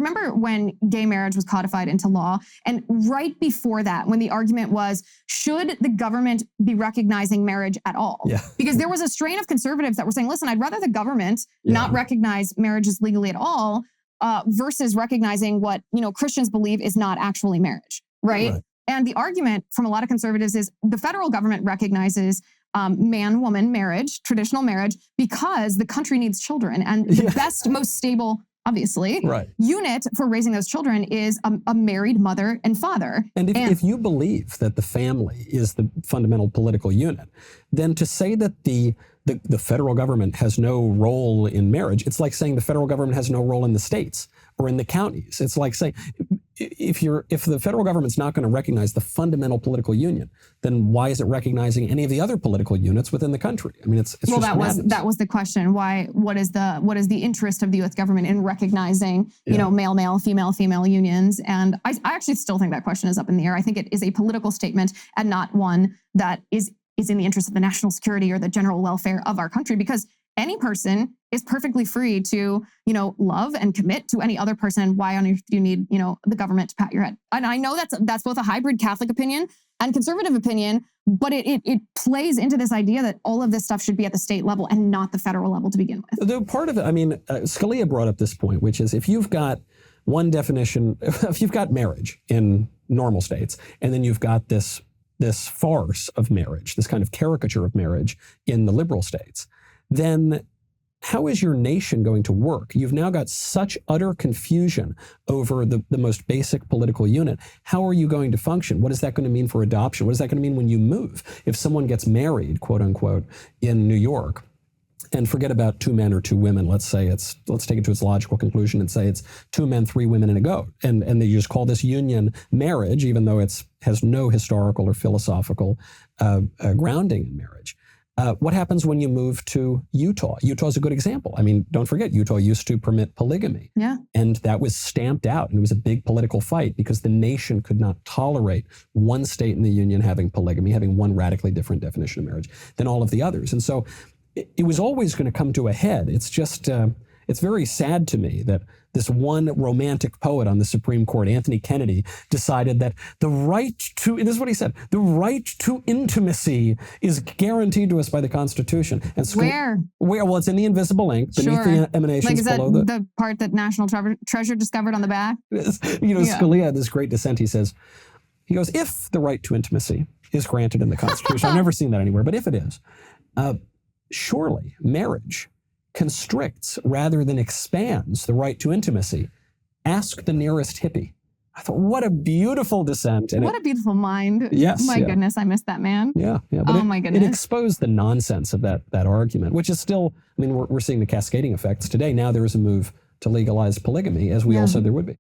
remember when gay marriage was codified into law, and right before that, when the argument was, should the government be recognizing marriage at all? Yeah. Because there was a strain of conservatives that were saying, listen, I'd rather the government not recognize marriages legally at all versus recognizing what, Christians believe is not actually marriage, right? And the argument from a lot of conservatives is the federal government recognizes man-woman marriage, traditional marriage, because the country needs children. And the best, most stable, obviously, unit for raising those children is a married mother and father. And if you believe that the family is the fundamental political unit, then to say that the federal government has no role in marriage, it's like saying the federal government has no role in the states or in the counties. It's like saying, if the federal government's not going to recognize the fundamental political union, then why is it recognizing any of the other political units within the country? I mean, it's well, just that was the question. Why? What is the interest of the U.S. government in recognizing male, female unions? And I actually still think that question is up in the air. I think it is a political statement and not one that is in the interest of the national security or the general welfare of our country, because any person is perfectly free to, love and commit to any other person. Why on earth do you need, the government to pat your head? And I know that's both a hybrid Catholic opinion and conservative opinion, but it plays into this idea that all of this stuff should be at the state level and not the federal level to begin with. The part of it, Scalia brought up this point, which is if you've got one definition, if you've got marriage in normal states, and then you've got this farce of marriage, this kind of caricature of marriage in the liberal states, then how is your nation going to work? You've now got such utter confusion over the most basic political unit. How are you going to function? What is that going to mean for adoption? What is that going to mean when you move? If someone gets married, quote unquote, in New York, and forget about 2 men or 2 women, let's take it to its logical conclusion and say it's 2 men, 3 women, and a goat. And they just call this union marriage, even though it has no historical or philosophical grounding in marriage. What happens when you move to Utah? Utah is a good example. I mean, don't forget, Utah used to permit polygamy. Yeah. And that was stamped out. And it was a big political fight because the nation could not tolerate one state in the union having polygamy, having one radically different definition of marriage than all of the others. And so it was always going to come to a head. It's just, it's very sad to me that this one romantic poet on the Supreme Court, Anthony Kennedy, decided that the right to, this is what he said, the right to intimacy is guaranteed to us by the Constitution. And Where? Well, it's in the invisible ink, beneath the emanations below the part that National Treasure discovered on the back? Scalia had this great dissent. He goes, if the right to intimacy is granted in the Constitution, I've never seen that anywhere, but if it is, surely marriage constricts rather than expands the right to intimacy. Ask the nearest hippie. I thought, what a beautiful dissent. And what a beautiful mind. Yes. My goodness, I missed that man. Yeah. But my goodness. It exposed the nonsense of that argument, which is still, we're seeing the cascading effects today. Now there is a move to legalize polygamy, as we all said there would be.